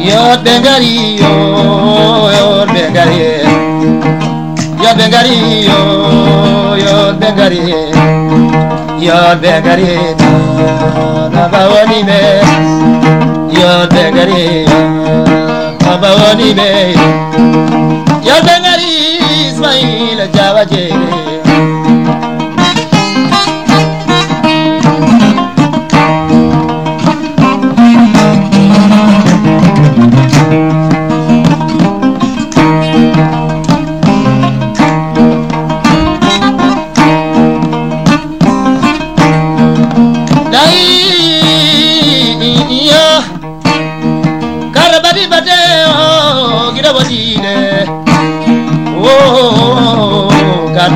Yo Bengari, yo Bengari, yo Bengari, yo Bengari, yo Bengari, na bawani me, yo Bengari, na bawani me, yo Bengari, Ismail Jawaje.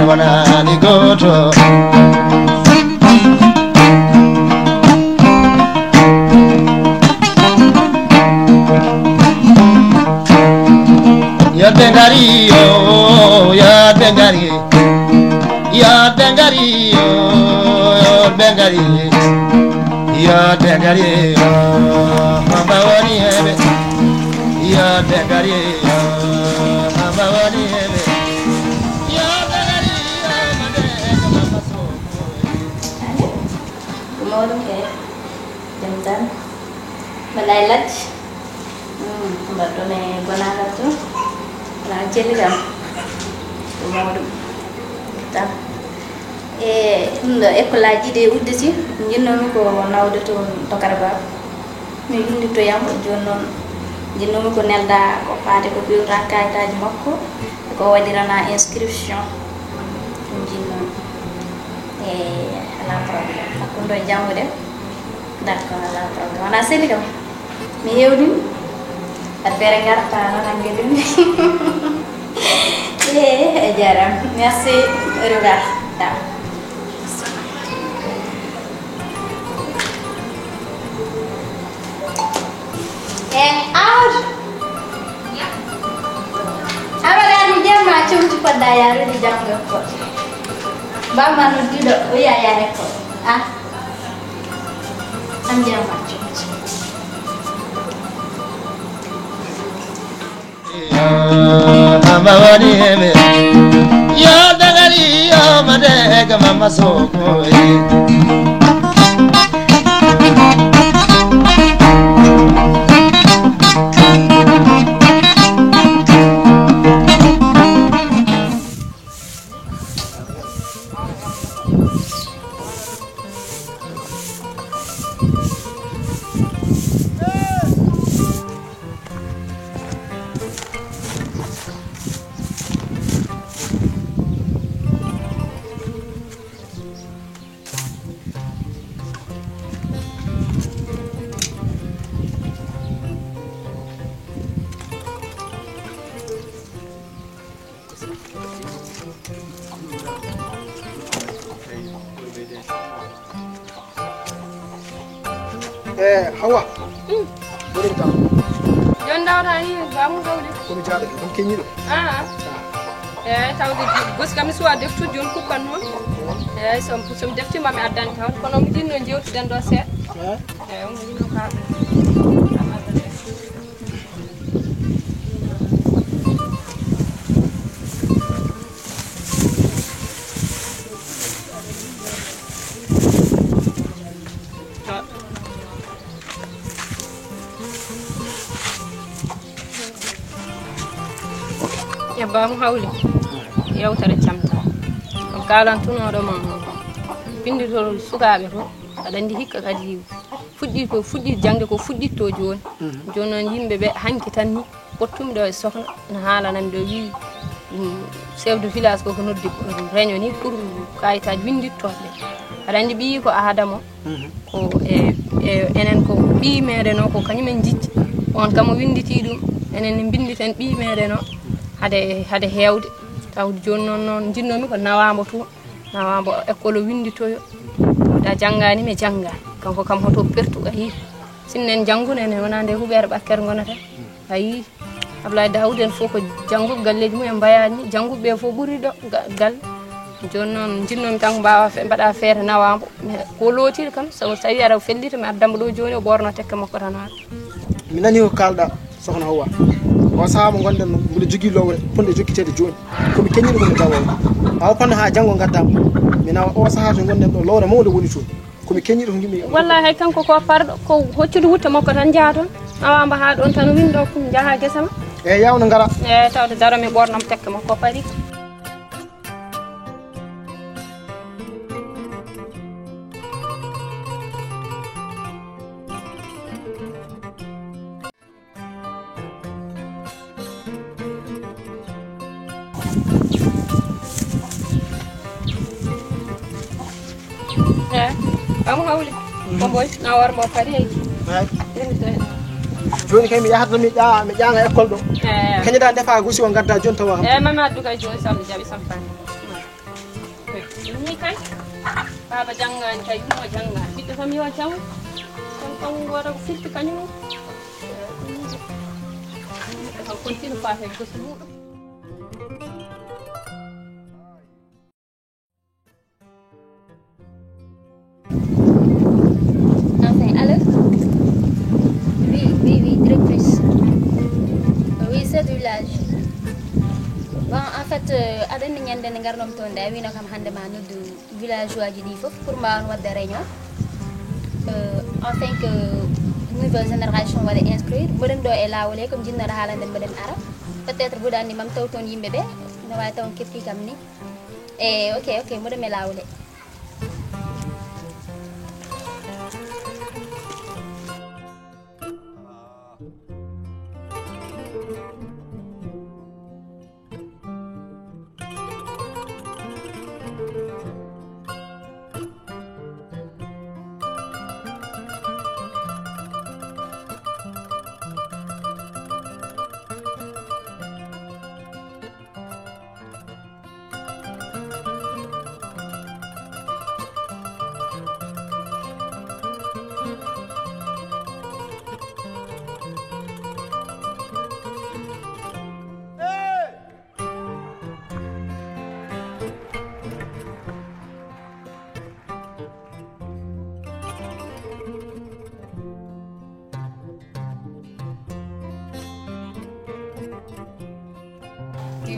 Wana ni goto ya Bengari yo ya Bengari ya Bengari yo ya Bengari ya Bengari yo mama wani hebe ya Bengari yo mama wani hebe Modum ke jantan malailat batone bonala tu la jeliram modum ta ekolaji de uddisi jinnomi ko nawde to karba mi windi to yam jonnon jinnomi ko nelda ko faade ko biwta kayitaji makko ko wadirana inscription jinnon ala problem akundo jangude d'accord ala problem ana seli kam mi hewni affaire garta non angedin jaram merci revoir ta out abala mi jamma chumti pada yaru di janggo ko ba manu dido o ya ko am jamma chumti mama wani hebe yo Bengari yo madega mama soko Hawa. Boleh tak? Jangan dah dah ni, kamu tahu deh. Kau jalan, mungkin ni. Tahu deh. Bos kami sudah deh tu John Kupan pun. Som deh tu mami adan tahu. Kalau mungkin nunjuk dan dosa. Mungkin nak ada. Ya bang hawli yaw tare chamta o kalan tuno do mon bindi to sukabe to adandi hikka kadi fuddi jangde ko fuddi to joni jonon yimbe be hanki tan ni pottum do e sohna na hala nan do wi chef de village ko noddi réunion ni pour kayitaji windi to be adandi bi ko adamo ko enen ko bi mere no ko kanyumen jicci on kam winditi dum enen bindi tan bi mere no hade hewde tawde joni non jinnomi ko nawambo école winditoyo da jangani me janga kanko kam hoto pertu ayi sinnen jangune ne wonande hubere bakker gonata ayi Ablaye Daoud en fof ko jangguɓe galleji mumen mbayani jangguɓe fof ɓuuri ɗo gal joni noon jinnomi tan mbawa mbaɗa feere nawambo ko lootiɗo kam so tawi aɗa fellita mi addamba ɗo joni o ɓorno tekke makko tan haɗa mi nani ko kalɗa sokhna Hawa o saaha mo gonɗen noon mbiɗa jogui lowre ponde jokkitede joni komi keñiɗo komi jawowo hawa panno ha janggo gaddama mi nawa o saaha to gonɗen ɗo lowre mawde woni toon komi keñiɗo ko gimmi wallahi hay kanko ko parɗo ko hoccude wutte makko tan jaa toon awamba ha ɗon tan win ɗo kum jaaha guesa ma eyyi yawno gara eyyi tawde daro mi ɓornoma tekke makko paari Kamu hawli komboy na war mo pari ay joni kay mi yahata mi ƴaanga école ɗo kañƴeɗa defa gusi o gadda joni tawa mama duga joni samde jaɓi sampani ni kay baba jangani kay mo janga ɓiɗɗo tam yo jaw kon wara ko fitti kañum ko continue faate gusi muɗum Bon, en fait, aɗa ñande nde garnom toon nde a wino kam hande ma noddu villageois ji ɗi fof pour mbawan wadde réunion enfin que nouvelle génération waɗa instruire mboɗen ɗo e lawol he comme jinnoɗo haalande mboɗen ara peut être mboɗo andi mam taw toon yimɓeɓe no wawi taw keppi kam ni e ok mboɗon e lawol he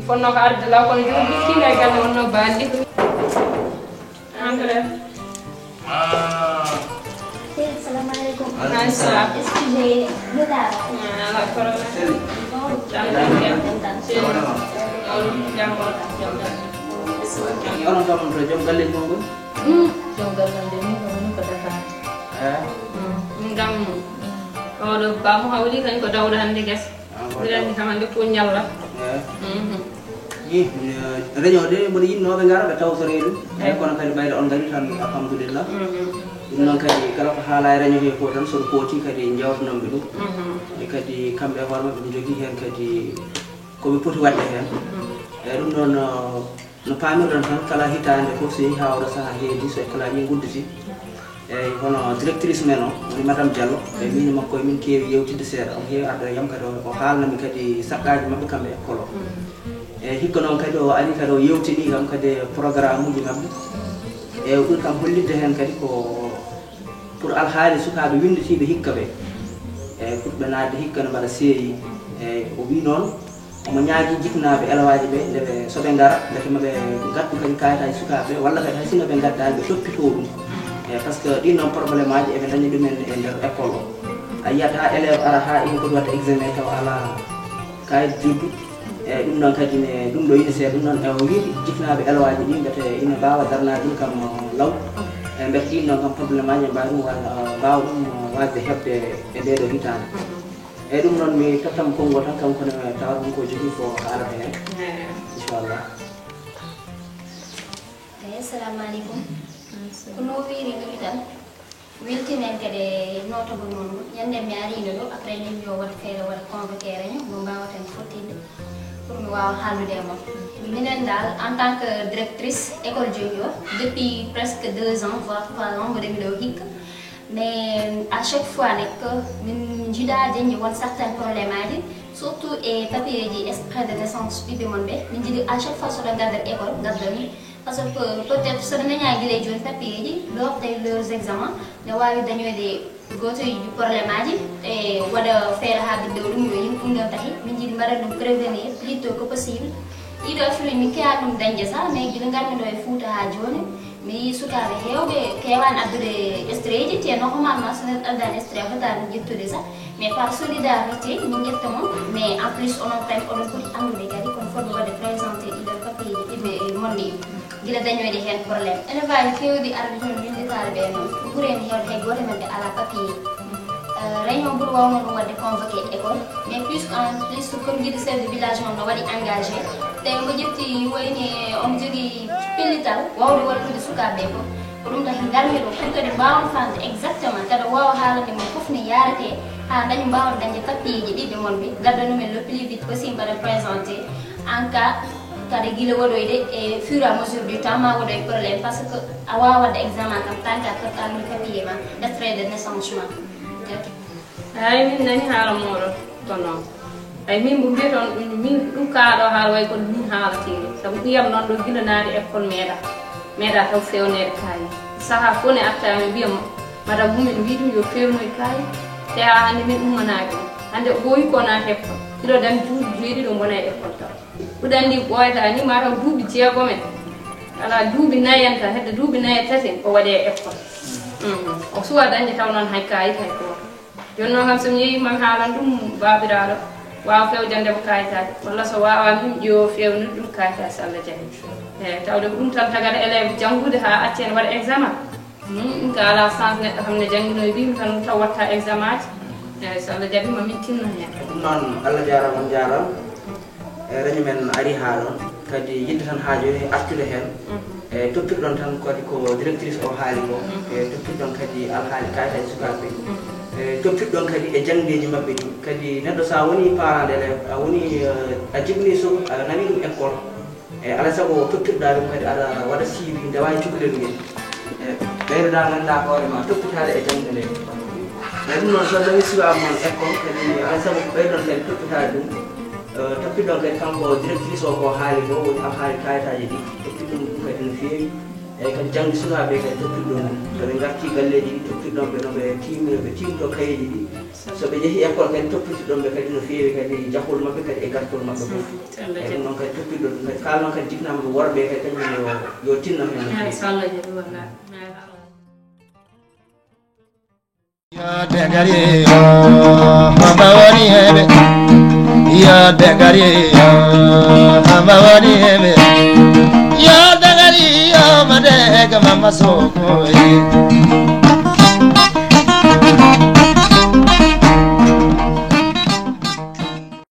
fonno ko arde law kono joni biskine e galle wonno bandi Andre Assalamu alaikum. Assalam. Excusez, retard. ala corona Orang kamu rajam kali monggo. jongal nande ni ko woni ko defa ndam ko bamu hawli kan ko dawda hande ges dirandi kamande ko nyalla Réunion de mboɗo yinnoɓe gara ɓe tawtoreɗum eyyi kono kadi ɓayde on gari tan alhamdulillah ɗum noon kadi kala ko haala e réunion he ko tan soɗo pooti kadi jawtanonɓe ɗum e kadi kamɓe e hoore mabɓe ɓe jogui hen kadi koɓe poti wadde hen eyyi ɗum noon no pamirɗon tan kala hitande foof so yeehi ha oɗo saaha heedi so école aji gudditi eyyi hono directrice men o woni madame Diallo e min makko min keewi yewtidde seeɗa on heewi arde yam kadi o haalnami kadi saqqaji mabɓe kamɓe école o eyyi hikka noon kadi o ari kadi o yewtini kam kadi programme uji mabɓe eyyi o ɓuri kam hollidde hen kadi ko pour alhaali sukaɓe winditiɓe hikka ɓe eyyi pour ɓe nadde hikka no mbaɗa seeyi eyyi o wi noon omo ñaagui jiknaɓe élewaji ɓe ndeɓe soɓe gara ndeke maɓe gaddu kadi kayitaji sukaɓe walla kadi hay sinno ɓe gaddani ɓe toppito ɗum eyyi par ce que ɗin noon probléme aji eɓe dañi ɗumen e nder école o a yiyat ha élève ara ha ina kodi watta examen taw ala kayit juddu eyyi ɗum noon kadi ne ɗum ɗo yini seeɗa ɗum noon e o yiiɗi jiknaɓe élewaji ɗi mbete ina mbawa darnade ɗum kam law e mbete ɗin noon kam probléme aji mbawi ɗum mbawa ɗum wasde hebde e ɗeɗo hitande eyyi ɗum noon mi tottama konngol tan kam kono tawa ɗum ko jogui ko haalata hen inchallah Assalamu alaikum. Kono wiri ɗum tan weltinen kadi notable mon ñande mi arino ɗo après min yo waɗa feere waɗa convoqué réunion mo mbawaten fottinde pour mi wawa haaldude e mon minen dal en tant que directrice école joni o depuis presque 2 ans voire 3 ans mboɗemi ɗo hikka mais à chaque fois nek min jiiɗa dañi won certain probléme aji surtout e papier ji extrait de naissance ɓiɓɓe mon ɓe min jiiɗi à chaque fois soɗo gaddat école gaddami par ce que peut être soɗo daña guila joni papier ji lors de leurs examens ne wawi dañoyde gotoji probléme aji e waɗa feere ha ɓiɗɗo ɗum yo yim ɗum ɗon tahi min jiiɗi mbaɗa ɗum prévenir plus tôt que possible ɗiɗo filme mi keya ɗum dañde sa mais guila garmi ɗo e Fouta ha joni mi yi sukaɓe hewɓe kewani addude extrait ji te normalement so neɗɗo addani extrait hotade ƴettude sa mais par solidarité min ƴetta mon mais en plus onon tami oɗon foti andude kadi kono foti wadde présenté ɗiɗon papier ji ɓiɓɓe monde gila dañoyde hen probléme élevage kewɗi arde toon winditare ɓe noon ɓuureni hewde hay goto men ɓe ala papier réunion ɓuuri wawno ɗum wadde convoqué école mais plus en plus comme guiɗo chef de village mon no waɗi engagé tawi mo ƴetti wayni on jogui pellital wawde wallude sukaɓe fof ko ɗum taki garmi ɗo pour kadi mbawon famde exactement kada wawa haalande mon foof ne yarate ha dañi mbawon dañde papier ji ɗiɓɓe mon ɓe gaddanumen le plus vite possible mbaɗa présenté en cas kadi guila waɗoyde e fur et à mesure du temps ma waɗoye probléme par ce que a wawa wadde examen kam tant que a tottalmi papier ma extrait de naissance ma ay min nani haala moɗon ko noon ay min mo mbiya toon min ɗum kaaɗo haala way kono min haalatiri saabu ɗiyam noon ɗo gila naade école meeɗa taw fewnede kayi saaha fof ne attami mbiyam madame mumen mbi ɗum yo fewnoye kayi te ha hannde min ummanaki ɗum hannde o ɓooyi ko naata école ɗiɗo dami duuɓi jeeɗiɗo gona e école taw ɗuɗa andi ɓooyata ni mataw duuɓi jeegomen ala duuɓi nayi en tan hedde duuɓi nayi e tati o waɗe école o suwa dañde taw noon hay kayit hay goto joni noon kam somi yeehi mami haalan ɗum babiraɗo wawa fewjandemo kayitaji walla so wawami ɗum ƴeewo fewnude ɗum kayitaji so Allah jaaɓi eyyi tawde ko ɗum tan tagata élève janggude ha acci ene waɗa examen ɗum ka ala chance neɗɗo kam ne jangguino e mbimi tan taw watta examen aji eyyi so Allah jaaɓi mamin tinno hen ɗum noon Allah jarama on jarama réunion men ari ha ɗon kadi yidde tan ha joni artude hen e toppirɗon tan kadi ko directrice o haali ko e toppirɗon kadi alhaali kayitaji sukaɓe toppirɗon kadi e jangdeji mabɓe ɗi kadi neɗɗo sa woni parent d'élève a woni a jibini so aɗa nani ɗum école e alay saago toppirɗa ɗum kadi aɗa waɗa suivi nde wawi cukalel ngel e ɓeydoɗa ganduɗa hoorema toppitade e jangde nde e ɗum noon so dañi sukaɓe moon école kadi alay saago ɓeydon kadi toppitade ɗum toppirɗon kadi kanko directrice o ko haali ko woni alhaali kayitaji ɗi toppirɗum ɗum kadi no fewi eyyi kadi jangde sukaɓe kadi toppirɗon ɗum soɓe garti galleji ɗi toppirɗon ɓe noɓe timto kayeji ɗi soɓe jeehi école kadi toppitiɗon ɓe kadi no fewi kadi jahol mabɓe kadi e gartol mabɓe fof eyyi ɗum noon kadi toppirɗon ɗum kadi kala noon kadi jibinama ɗum worɓe kadi kañum yo tinno hen Ya degari mama wani hebe ya degari mama wani hebe ya degari madega mama soko